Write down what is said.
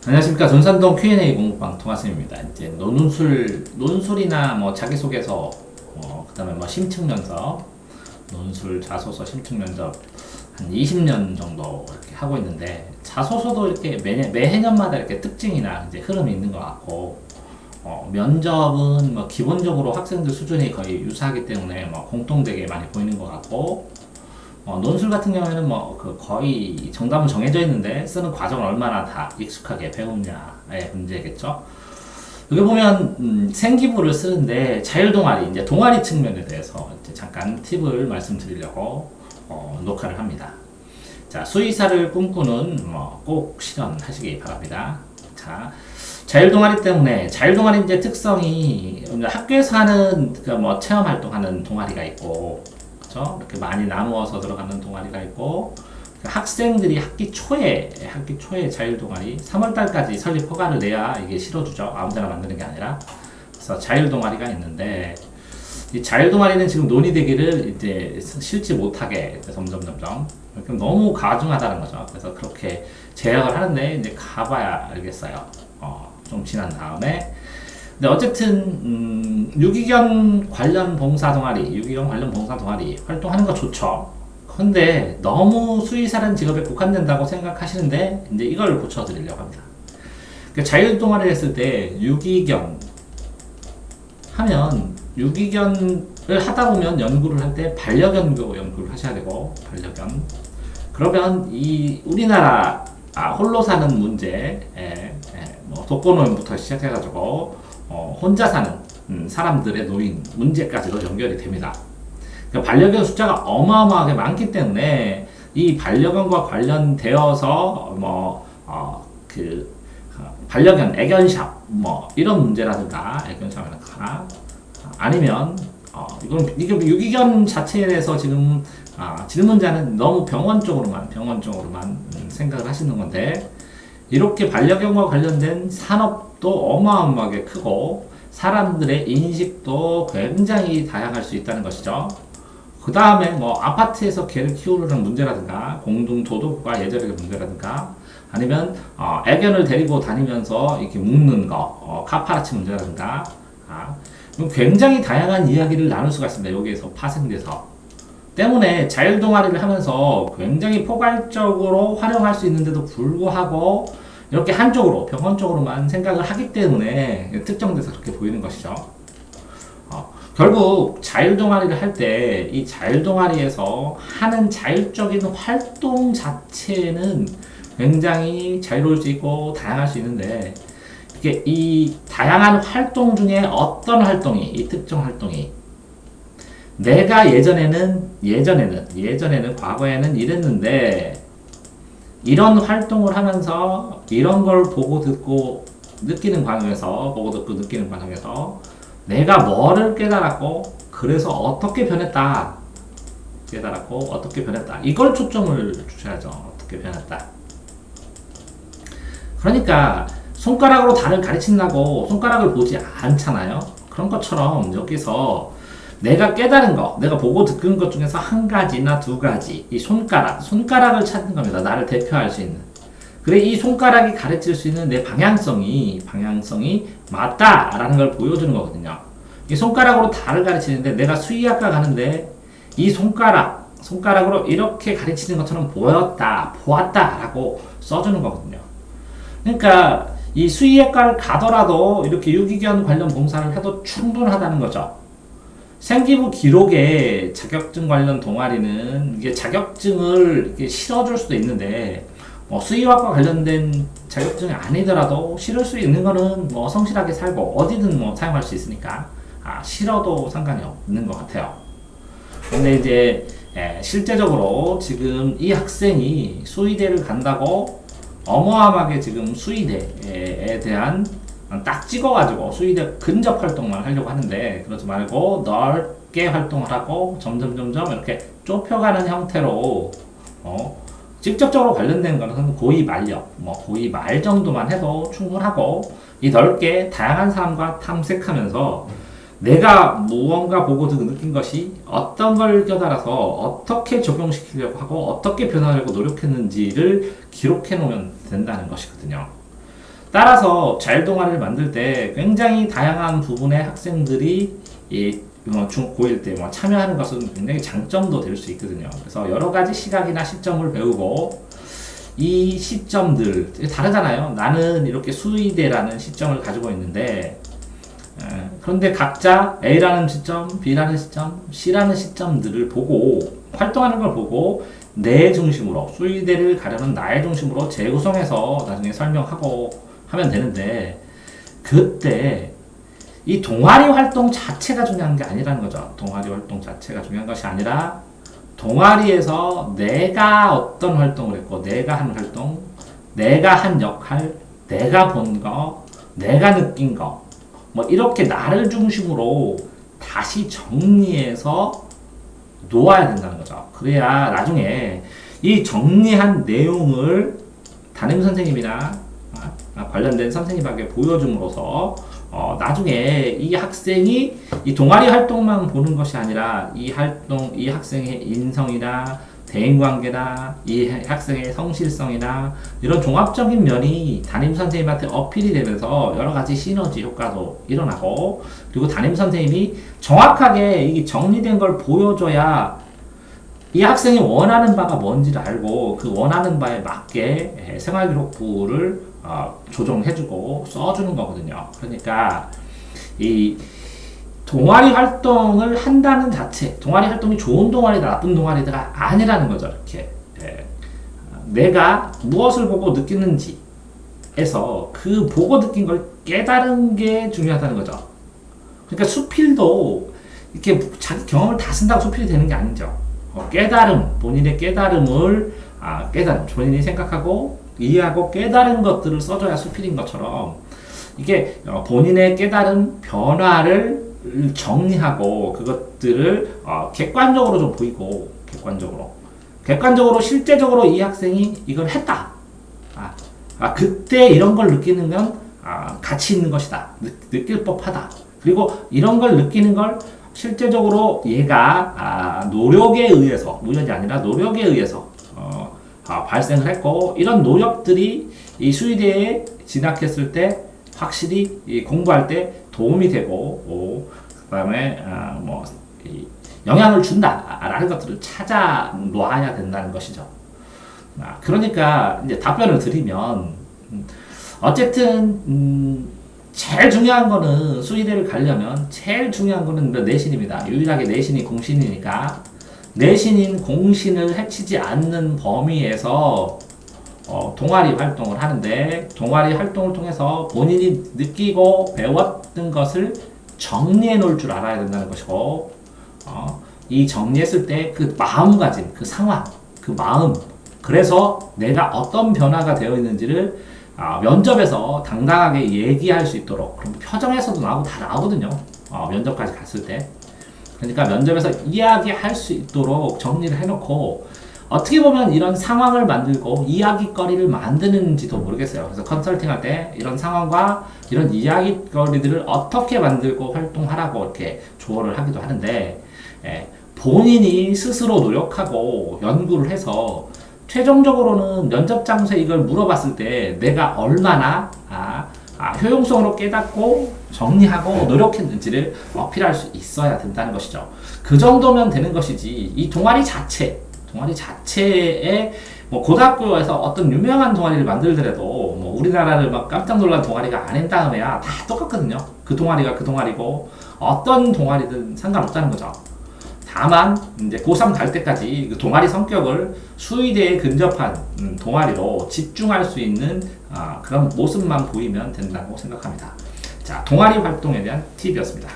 안녕하십니까. 돈산동 Q&A 공부방 통화쌤입니다. 이제 논술이나 뭐 자기소개서, 그 다음에 뭐 심층면접, 논술, 자소서, 심층면접 한 20년 정도 이렇게 하고 있는데, 자소서도 이렇게 매해년마다 이렇게 특징이나 이제 흐름이 있는 것 같고, 면접은 뭐 기본적으로 학생들 수준이 거의 유사하기 때문에 뭐 공통되게 많이 보이는 것 같고, 논술 같은 경우에는 뭐 그 거의 정답은 정해져 있는데 쓰는 과정을 얼마나 다 익숙하게 배우냐의 문제겠죠. 여기 보면 생기부를 쓰는데 자율 동아리, 이제 동아리 측면에 대해서 이제 잠깐 팁을 말씀드리려고 녹화를 합니다. 자, 수의사를 꿈꾸는 꼭 실현하시기 바랍니다. 자, 자율 동아리 때문에 자율 동아리 이제 특성이 학교에서 하는 그 뭐 체험 활동하는 동아리가 있고, 그렇죠? 이렇게 많이 나누어서 들어가는 동아리가 있고, 학생들이 학기 초에 자율 동아리 3월 달까지 설립 허가를 내야 이게 실어주죠. 아무데나 만드는 게 아니라. 그래서 자율 동아리가 있는데, 이 자율 동아리는 지금 논의되기를 이제 실지 못하게 점점 너무 가중하다는 거죠. 그래서 그렇게 제약을 하는데 이제 가봐야 알겠어요. 좀 지난 다음에. 근데 어쨌든 유기견 관련 봉사 동아리 활동하는 거 좋죠. 근데 너무 수의사라는 직업에 국한된다고 생각하시는데 이제 이걸 고쳐드리려고 합니다. 그러니까 자율 동아리를 했을 때 유기견 하면 유기견을 하다 보면 연구를 할 때 반려견 연구를 하셔야 되고, 반려견. 그러면 이 우리나라 홀로 사는 문제, 뭐 독거노인부터 시작해가지고 혼자 사는 사람들의 노인 문제까지도 연결이 됩니다. 그러니까 반려견 숫자가 어마어마하게 많기 때문에 이 반려견과 관련되어서 반려견 애견샵 이런 문제라든가, 애견샵이라든가, 아니면 이게 유기견 자체에 대해서 지금 질문자는 너무 병원 쪽으로만 생각을 하시는 건데, 이렇게 반려견과 관련된 산업도 어마어마하게 크고 사람들의 인식도 굉장히 다양할 수 있다는 것이죠. 그 다음에 아파트에서 개를 키우는 문제라든가, 공동 도덕과 예절의 문제라든가, 아니면 애견을 데리고 다니면서 이렇게 묶는 거, 카파라치 문제라든가, 굉장히 다양한 이야기를 나눌 수가 있습니다. 여기에서 파생돼서. 때문에 자율 동아리를 하면서 굉장히 포괄적으로 활용할 수 있는데도 불구하고 이렇게 한쪽으로, 병원 쪽으로만 생각을 하기 때문에 특정돼서 그렇게 보이는 것이죠. 결국 자율 동아리를 할 때 이 자율 동아리에서 하는 자율적인 활동 자체는 굉장히 자유로울 수 있고 다양할 수 있는데, 이게 이 다양한 활동 중에 어떤 활동이, 이 특정 활동이 내가 예전에는 과거에는 이랬는데, 이런 활동을 하면서 이런 걸 보고 듣고 느끼는 과정에서 내가 뭐를 깨달았고, 그래서 어떻게 변했다. 이걸 초점을 주셔야죠. 어떻게 변했다. 그러니까 손가락으로 달을 가르친다고 손가락을 보지 않잖아요. 그런 것처럼 여기서 내가 깨달은 거, 내가 보고 듣는 것 중에서 한 가지나 두 가지, 이 손가락을 찾는 겁니다. 나를 대표할 수 있는. 그래, 이 손가락이 가르칠 수 있는 내 방향성이 맞다라는 걸 보여주는 거거든요. 이 손가락으로 달을 가르치는데, 내가 수의학과 가는데 이 손가락으로 이렇게 가르치는 것처럼 보았다라고 써주는 거거든요. 그러니까 이 수의학과를 가더라도 이렇게 유기견 관련 봉사를 해도 충분하다는 거죠. 생기부 기록에 자격증 관련 동아리는 이게 자격증을 이렇게 실어줄 수도 있는데, 수의학과 관련된 자격증이 아니더라도 실을 수 있는 거는 성실하게 살고 어디든 사용할 수 있으니까 실어도 상관이 없는 것 같아요. 근데 이제 실제적으로 지금 이 학생이 수의대를 간다고 어마어마하게 지금 수의대에 대한 딱 찍어가지고 수의대 근접 활동만 하려고 하는데, 그러지 말고 넓게 활동을 하고 점점 이렇게 좁혀가는 형태로 직접적으로 관련된 거는 고의 말력, 고의 말 정도만 해도 충분하고, 이 넓게 다양한 사람과 탐색하면서 내가 무언가 보고 느낀 것이 어떤 걸 깨달아서 어떻게 적용시키려고 하고 어떻게 변화하려고 노력했는지를 기록해 놓으면 된다는 것이거든요. 따라서 자율동아리를 만들 때 굉장히 다양한 부분의 학생들이 중, 고1 때 참여하는 것은 굉장히 장점도 될 수 있거든요. 그래서 여러 가지 시각이나 시점을 배우고 이 시점들 다르잖아요. 나는 이렇게 수의대라는 시점을 가지고 있는데 그런데 각자 A라는 시점, B라는 시점, C라는 시점들을 보고 활동하는 걸 보고 내 중심으로 수의대를 가려는 나의 중심으로 재구성해서 나중에 설명하고 하면 되는데 그때 이 동아리 활동 자체가 중요한 게 아니라는 거죠. 동아리 활동 자체가 중요한 것이 아니라 동아리에서 내가 어떤 활동을 했고 내가 한 활동, 내가 한 역할, 내가 본 거, 내가 느낀 거 뭐 이렇게 나를 중심으로 다시 정리해서 놓아야 된다는 거죠. 그래야 나중에 이 정리한 내용을 담임 선생님이나 관련된 선생님에게 보여줌으로써 나중에 이 학생이 이 동아리 활동만 보는 것이 아니라 이 활동, 이 학생의 인성이나 대인관계나 이 학생의 성실성이나 이런 종합적인 면이 담임 선생님한테 어필이 되면서 여러 가지 시너지 효과도 일어나고 그리고 담임 선생님이 정확하게 이 정리된 걸 보여줘야 이 학생이 원하는 바가 뭔지를 알고 그 원하는 바에 맞게 생활기록부를 조정해주고 써주는 거거든요. 그러니까 이 동아리 활동을 한다는 자체, 동아리 활동이 좋은 동아리다, 나쁜 동아리다가 아니라는 거죠. 이렇게 내가 무엇을 보고 느끼는지에서 그 보고 느낀 걸 깨달은 게 중요하다는 거죠. 그러니까 수필도 이렇게 자기 경험을 다 쓴다고 수필이 되는 게 아니죠. 깨달음, 본인의 깨달음을 깨달음, 본인이 생각하고 이해하고 깨달은 것들을 써줘야 수필인 것처럼 이게 본인의 깨달음, 변화를 정리하고 그것들을 객관적으로 좀 보이고 객관적으로 실제적으로 이 학생이 이걸 했다. 그때 이런 걸 느끼는 건 가치 있는 것이다. 느낄 법하다. 그리고 이런 걸 느끼는 걸 실제적으로 얘가 노력에 의해서 우연이 아니라 노력에 의해서 발생을 했고 이런 노력들이 이 수의대에 진학했을 때 확실히 이 공부할 때 도움이 되고 그다음에 영향을 준다라는 것들을 찾아 놓아야 된다는 것이죠. 그러니까 이제 답변을 드리면 어쨌든 제일 중요한 거는 수의대를 가려면 제일 중요한 거는 내신입니다. 유일하게 내신이 공신이니까 내신인 공신을 해치지 않는 범위에서 동아리 활동을 하는데 동아리 활동을 통해서 본인이 느끼고 배웠던 것을 정리해 놓을 줄 알아야 된다는 것이고 이 정리했을 때 그 마음가짐, 그 상황, 그 마음 그래서 내가 어떤 변화가 되어 있는지를 면접에서 당당하게 얘기할 수 있도록 그럼 표정에서도 나오고 다 나오거든요. 면접까지 갔을 때 그러니까 면접에서 이야기할 수 있도록 정리를 해놓고 어떻게 보면 이런 상황을 만들고 이야기거리를 만드는지도 모르겠어요. 그래서 컨설팅 할 때 이런 상황과 이런 이야기거리들을 어떻게 만들고 활동하라고 이렇게 조언을 하기도 하는데 본인이 스스로 노력하고 연구를 해서 최종적으로는 면접 장소에 이걸 물어봤을 때 내가 얼마나 효용성으로 깨닫고 정리하고 노력했는지를 어필할 수 있어야 된다는 것이죠. 그 정도면 되는 것이지 이 동아리 자체에 고등학교에서 어떤 유명한 동아리를 만들더라도 우리나라를 막 깜짝 놀란 동아리가 아닌 다음에야 다 똑같거든요. 그 동아리가 그 동아리고 어떤 동아리든 상관없다는 거죠. 다만 이제 고3 갈 때까지 그 동아리 성격을 수의대에 근접한 동아리로 집중할 수 있는 그런 모습만 보이면 된다고 생각합니다. 자, 동아리 활동에 대한 팁이었습니다.